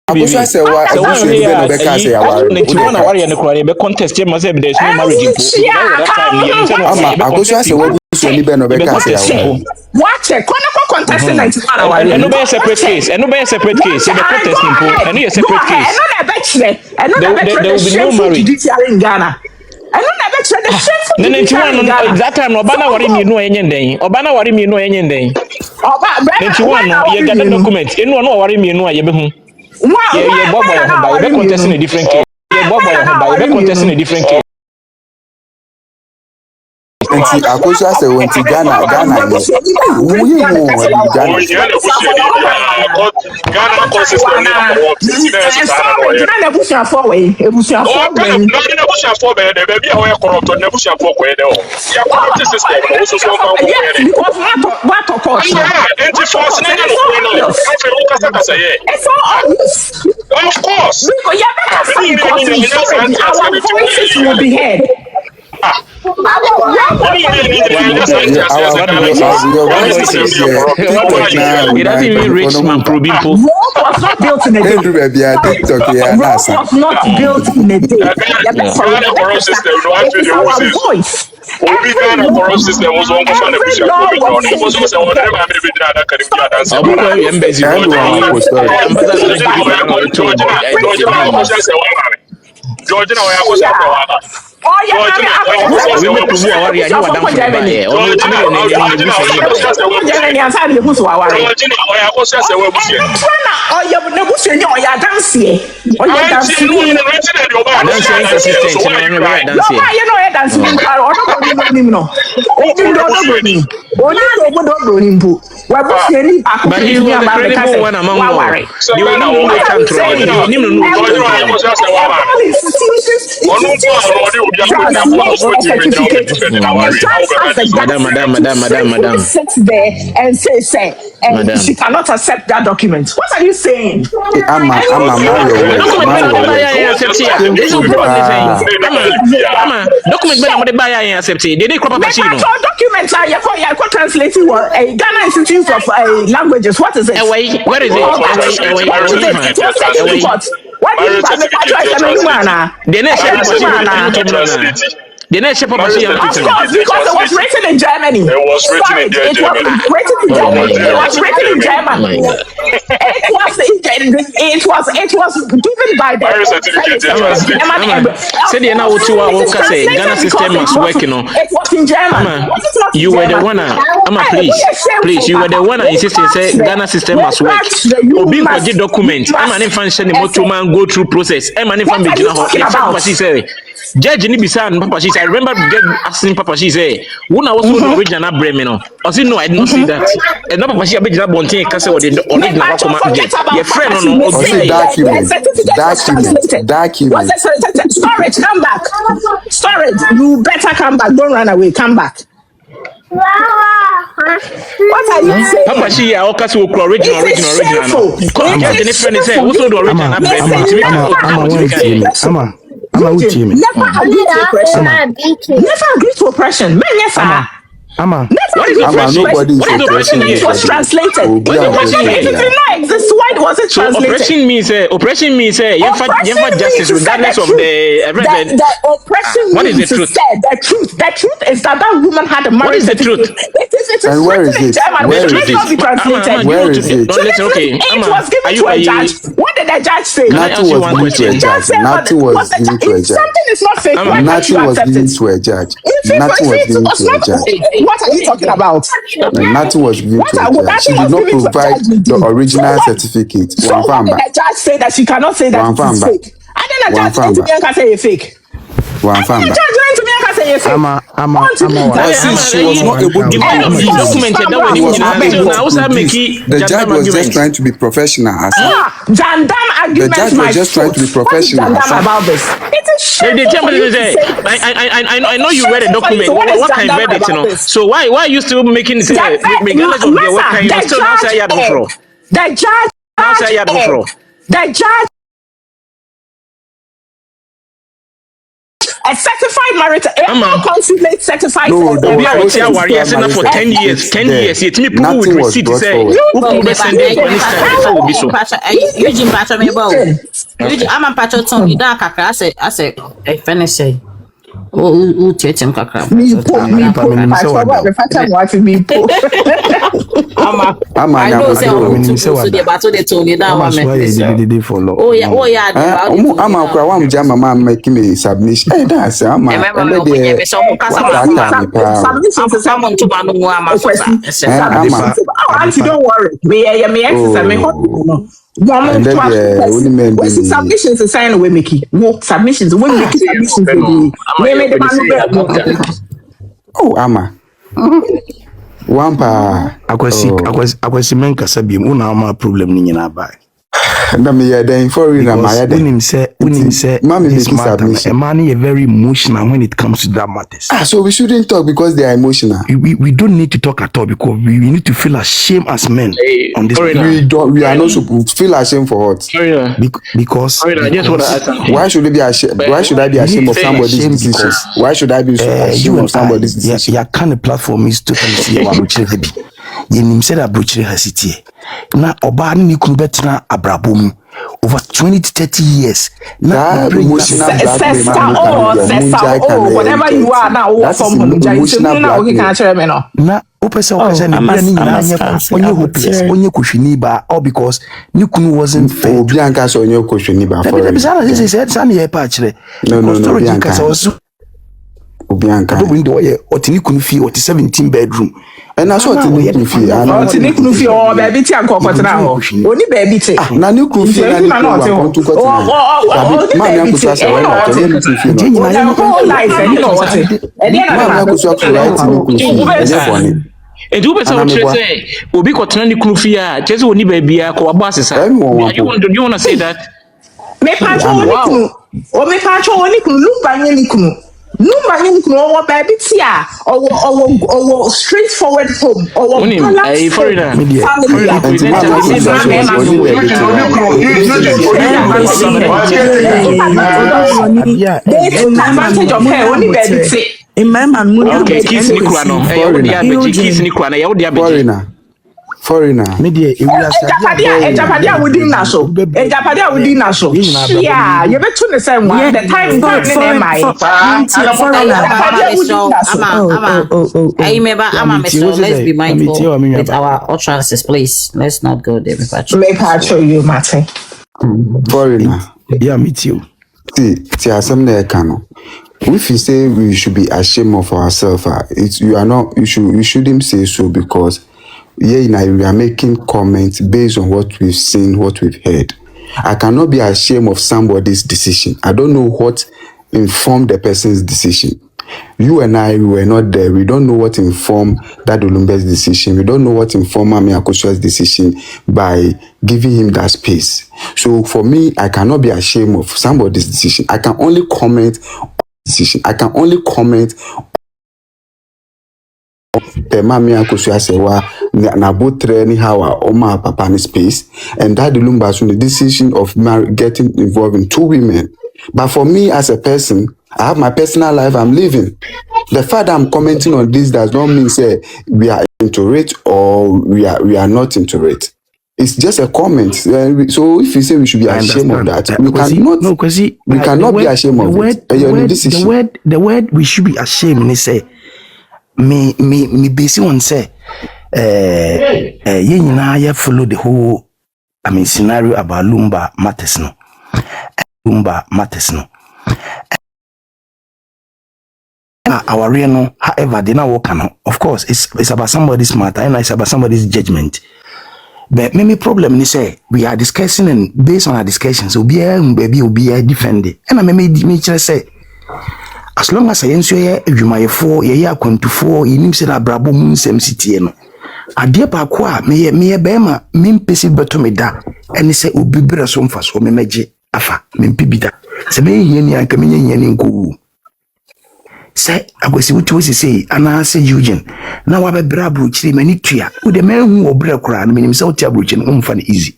Akosua say what busuani be no be ka say yaware. 91 aware no kwa be contest ma say there is no marriage that time Akosua say what busuani be no be ka say yaware. Watch it. Contesting 91 aware. And no be separate case. And no be separate case. You be contesting po. And no separate case. And no there will be no marriage in Ghana. And no the shameful. Then 91 that time Obana wari mi no enyen den. Obana wari mi no enyen den. 91 no you get the document. Enu no wari mi no aye be hu. Yeah, bobo ya ho ba. You be contesting a different case. Yeah, bobo ya ho ba. You be contesting a different case. Nti Akosua say when ti Ghana wuyi mu Ghana consistent Ghana busia for way busia for way busia for be de be a we corrupt na busia for ko de o ya corrupt system no so so ma what course nti force na no afi o kasa ye it's so obvious of course our voices will be heard. It doesn't even reach man probing po. Rome was not built in a day. Rome was not built in a day. It's our voice. Every law was Georgina wa Akosua kwa oh yeah, we met to awari ani wadam for buy o no timi na ni busu awari Georgina wa Akosua se wa busu oh yeah na busu ni oh yeah dance oh yeah dance no ni reti na di oba dance inconsistent no ni right dance you know yeah dance no wa busu ni but he was the credible one among all the one who can throw ni no Madam. Sits there and says, and she cannot accept that document. What are you saying? I'm document when I'm buy and accept it. They crop up documents are translating what a Ghana Institute of Languages. What is it? Where is it? What do you the next of course, because it was written in Germany. It was written in Germany. It was written in Germany. It was given by the said you know what say Ghana system must work, you know. It was in German. You were the one please, you were the one insisting say Ghana system must work. Obi ko document. I'm an function the man go through process. I'm an fan be say Judge ni bisa Papa she I remember asking Papa she say when I was the original Bremino. I said no, I did not see that. And Papa she be that bontin can say what the original command get. Your friend no document. Storage, come back. Storage, you better come back. Don't run away. Come back. What are you saying? Papa she I okay so original. Judge ni friend say who so the original Bremino. Never agree to oppression. Never agree to oppression. Men, yes, sir. Nobody is oppression. It was translated. It did not exist. Why was it translated? Oppression means you justice regardless of the oppression what is the means truth? The truth is that woman had a marriage. What is the truth? It is And where written in is it? German. Where It is may not be translated. Where is it? So Listen, okay. it was given to a judge. What did the judge say? Nothing was given to a judge. Nothing was given to a If judge. something is not faithful, why can't Nothing you was accept given it? to a judge. If Nothing was it given was to a not, judge. what are you talking about? Nothing was given to a judge. She Nothing did was not given to a provide judge, the indeed. original certificate. So what did the judge say that she cannot say that it is fake? And then the judge went to me and can say it's fake. And then the judge went to me and can say it's fake. Since she was not able to the judge was just trying to be professional. Jandam argument. The judge was just trying to be professional. About this. It is shameful. I know you read a document. What kind of verdict, you know? So why are you still making it regardless of the what kind? You still now say the judge. A certified marriage, a consulate certified. No, there was no for 10 years. 10 years. It's me people with receipt say. Eugene Pacho me bo. I'm a Pacho Tony da kakra I say finish say. O tietem kakra. Me Pacho me I know say so the battle the Tony da one me. Oh yeah. I'm kwa wa mja mama making me submission. Eh that's am. Auntie, don't worry. Me exercise me submissions is sign away Mickey. No submissions. When Mickey submissions oh ama. Wampa akwasi menka sabi una ama problem ni nyina ba. Na me ya den foreigner my ya den. Unim say mommy make submission. A man is very emotional when it comes to that matters. So we shouldn't talk because they are emotional. We don't need to talk at all because we need to feel ashamed as men on this. We are not supposed to feel ashamed for what? Because I just want to ask something. Why should I be ashamed? Why should I be ashamed of somebody's decision? Why should I be ashamed of somebody's decision? Yeah, kind of platform is totally see what we be. Yenim said abrochire hasiti. Na oba ni kunu betina abrabom over 20 to 30 years. Na emotional whatever you are now from na opesa okasa ni bia ni nyina anya onye hopeless onye kohwini ba all because ni kunu wasn't fair. Obi anka so onye kohwini ba for. They said san ye pa kire. No Obi anka. Obi ndo ye otini kunu fi 17 bedroom. And that's what you need fi. Otini kunu fi o baby ti ankokotena ho. Oni baby ti. Na ni kunu fi na ni kunu to kotena. Ma mi akoso asa wa na to ni fi no. Whole life and you know what? Ma mi akoso asa wa ti ni kunu fi. E boni. Edu pesa o say obi kotena ni kunu fi a chese oni baby a ko wabo asesa. You want to say that? Me pacho oni kunu. O me pacho oni kunu lumba ni kunu. Number him no baby tia or straightforward home or family. Advantage of her only baby. In my man, okay, kiss Nikrano. Foreigner. Media Japadia within Naso. Japadia within Naso. Yeah, you bet to the same one. The time I remember let's be mindful with our utterances, please. Let's not go there. Make her show you, Martin. Foreigner. Yeah, me too. See, if you say we should be ashamed of ourselves, you shouldn't say so because we are making comments based on what we've seen, what we've heard. I cannot be ashamed of somebody's decision. I don't know what informed the person's decision. You and I, we were not there. We don't know what informed that Olumbe's decision. We don't know what informed Mami Akosua's decision by giving him that space. So for me, I cannot be ashamed of somebody's decision. I can only comment on the decision. I can only comment the Mami Akosua Serwaa na botre anyhow oma papa ni space, and that Olumba's the decision of getting involved in two women. But for me as a person, I have my personal life I'm living. The fact that I'm commenting on this does not mean say we are into it or we are not into it. It's just a comment. So if you say we should be ashamed of that, we cannot. No, because we cannot be ashamed of it. The word we should be ashamed. They say, me basically on say, you know, follow the whole. Scenario about Lumba matters no. Our real no, however, they now work on. Of course, it's about somebody's matter and it's about somebody's judgment. But maybe problem is say we are discussing and based on our discussions, we'll be defended. And I may say as long as I answer you my 4 year to 4, you need to say that brabo moon same city no. Adeɛ baako a meyɛ bɛrima mempɛsi bɛtɔ me da ɛne sɛ obi brɛ so mfa so memɛgye afa mempi bi da sɛ mɛyɛ ni anka menya hia ni nkɔwu sɛ akwasi wotu sɛ anaasɛ Eugene na wabɛbrɛ aburokyire mani tua wode mahu wɔ brɛ koraa no menim sɛ wote aburokyire no womfa no easy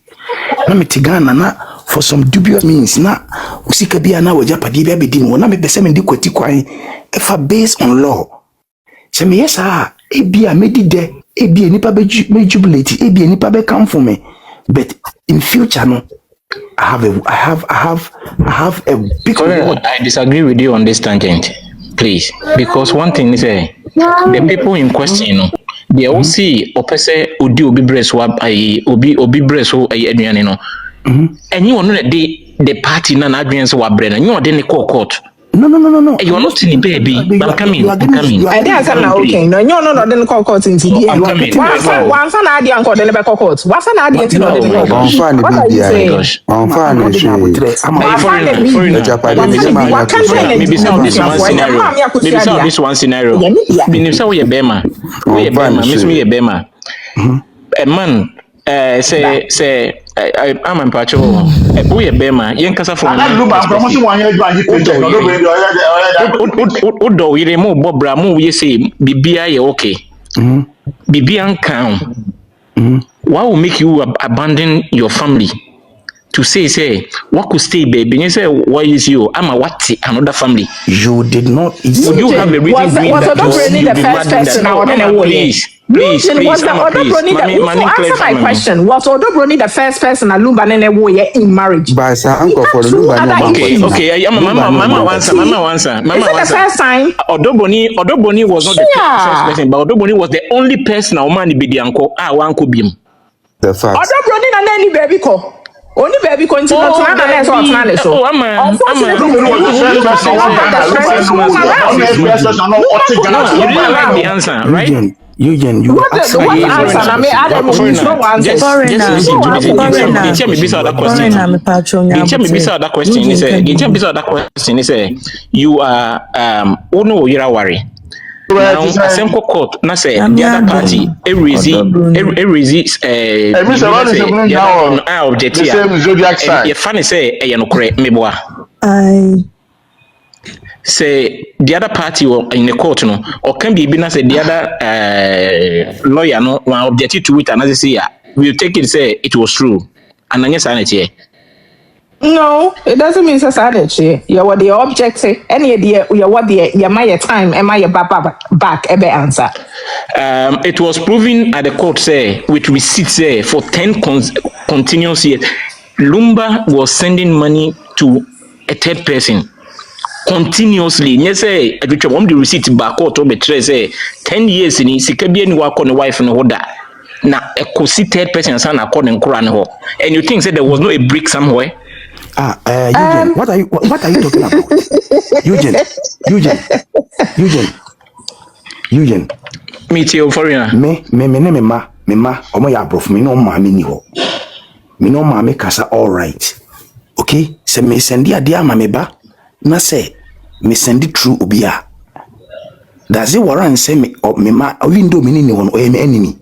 na mete Ghana na for some dubious means na sika bia na wagya padeɛ bi abɛdi no na mepɛ sɛ mede kwati kwan ɛfa based on law sɛ meyɛ saa ebia medi dɛ ebia nipa be jubilate ebia nipa be come for me but in future no I have a big reward. I disagree with you on this tangent, please, because one thing is the people in question they all see opese obi breast wa obi breast so aduane no and you know the party na adwene so wa bre na you dey court. No. You are not in the baby, but I'm coming. I think I'm okay. No, then call court into the I'm coming. One son idea and call the level court. One son idea to the what are you saying? Maybe this one scenario. A man say I'm in patch. We a bema. Yankasa for Odo, you remove Bobra, you say, Bibia, okay. Bibian count. What will make you abandon your family? To say, what could stay, baby? You say, why is you? I'm a what? Another family. You did not. Would you have a reason? Was the first person I want Please, was the other Brony that answer my question? Was other Brony the first person Alumba Nene Woye in marriage? But sir, uncle for Lumba. Okay, Mama answer. Is it the first time? Odoboni was not the first person, but Odoboni was the only person a woman be the uncle. One could be him. The fact. Odoboni na nani baby ko. Only baby continue to run and so on so. The answer, right? Eugene, you answer. You are Uno Yirawari. Now, Asemko court, na say the other party, funny say, say the other party in the court, no, or can be say the other lawyer, no, one objected to it, and as I say, we'll take it, say it was true, and then yes, no, it doesn't mean society. You what the object say. Any idea? You what the my time? Am I back? Ebe answer. It was proven at the court say with receipts say for 10 continuous years, Lumba was sending money to a third person continuously. Yes, say I want the receipt back court or betray say 10 years in Sikabi and work on the wife and order. Now a third person son according to Quran and you think say there was no a brick somewhere. Eugene, what are you talking about? Eugene. Me too, foreigner. Me ma. Omo ya brof me no ma me ni ho. Me no ma me kasa all right. Okay? Se me sendi ade ama me ba na say me sendi true obia. Does it warrant say me ma window me ni ho no me enemy?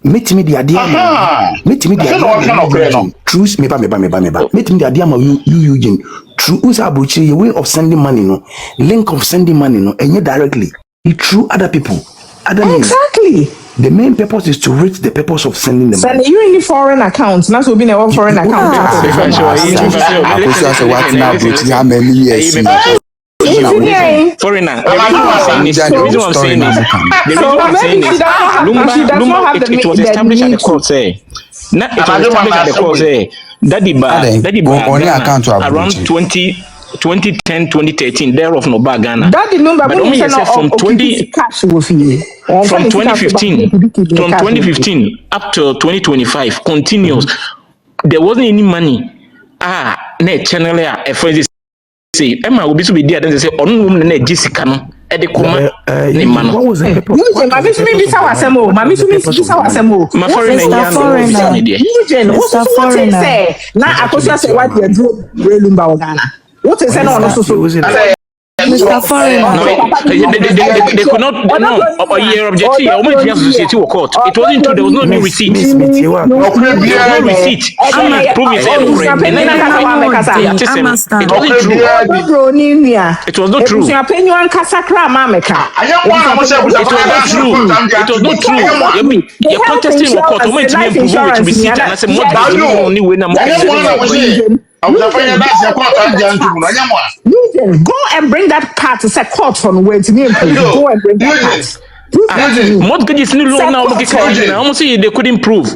Metimi di ade ama truth me ba metimi di ade ama you Eugene true usa abuchi your way of sending money no link of sending money no enye directly it through other people other means. Exactly. The main purpose is to reach the purpose of sending them. Send you in the foreign accounts. That's what being a foreign account. Akosua say what now abuchi how many years? Foreigner, the reason I'm saying is, Lumba, it was established at the court, say, Na it was established at the course Daddy Ba only account to around 2010 2013 thereof no ba Ghana. Daddy number But only said from 20 cash with you. from 2015 up to 2025 continuous. There wasn't any money. Ne channel a friends say Emma will be so be there then they say on woman na Jessica no e de koma ne ma no. What was the purpose? Mami to me bisa wasemo. Mami to me bisa wasemo. Ma foreign na Eugene, what's the say? Na Akosua say what you do Relumba Ghana. What is no so Mr. Foreigner. No, they could not. No, a year objective. Only the associate to court. It wasn't true. There was no new receipt. There was no receipt. Prove it. It wasn't true. It was not true. It was not true. You're contesting in court. Only to me prove with receipt. And I said, what do you only when I'm go and bring that part to say court on where to me. Go and bring that part. Mortgages no loan now. I almost say they couldn't prove.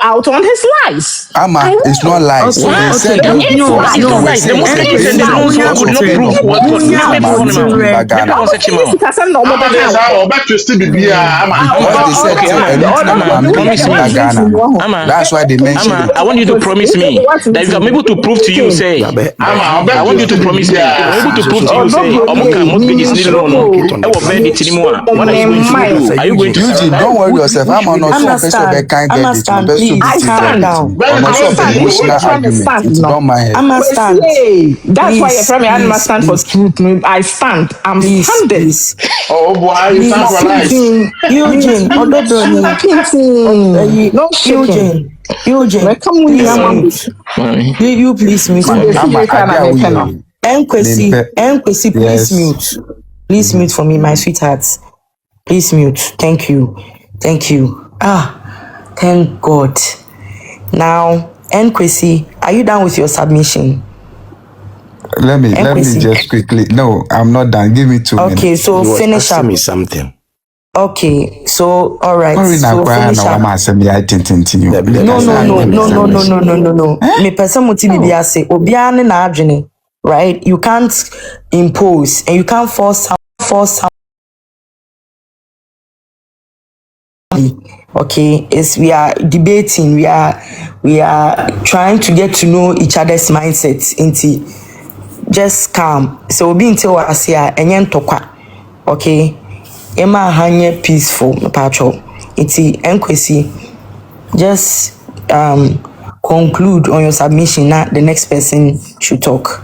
Out on his lies. It's not lies. They said that's why they mentioned it. I want you to promise me that if I'm able to prove to you, say, I want you to promise me, if I'm able to prove to you, say, are you going to Eugene, don't worry yourself. I'm on also can't get it. I stand down. Don't mind. I'm a stand. That's why you're from me. I must stand for truth. I stand. I'm standing. Oh boy, you sound like Eugene, no Eugene, you please mute. Enkwesi, please mute. Please mute for me, my sweetheart. Please mute. Thank you. Thank God. Now, Enkwesi, are you done with your submission? Let me just quickly. No, I'm not done. Give me 2 minutes. Okay, so finish up. Me something. Okay, so all right. So finish up. No. Me person muti bibi say obia ne na adwene, right? You can't impose and you can't force. Okay, we are debating. We are trying to get to know each other's mindsets. Just calm. So we be until I see enyen tokwa. Okay. Emma hanye peaceful patrol. Enkwesi. Just conclude on your submission. Now the next person should talk.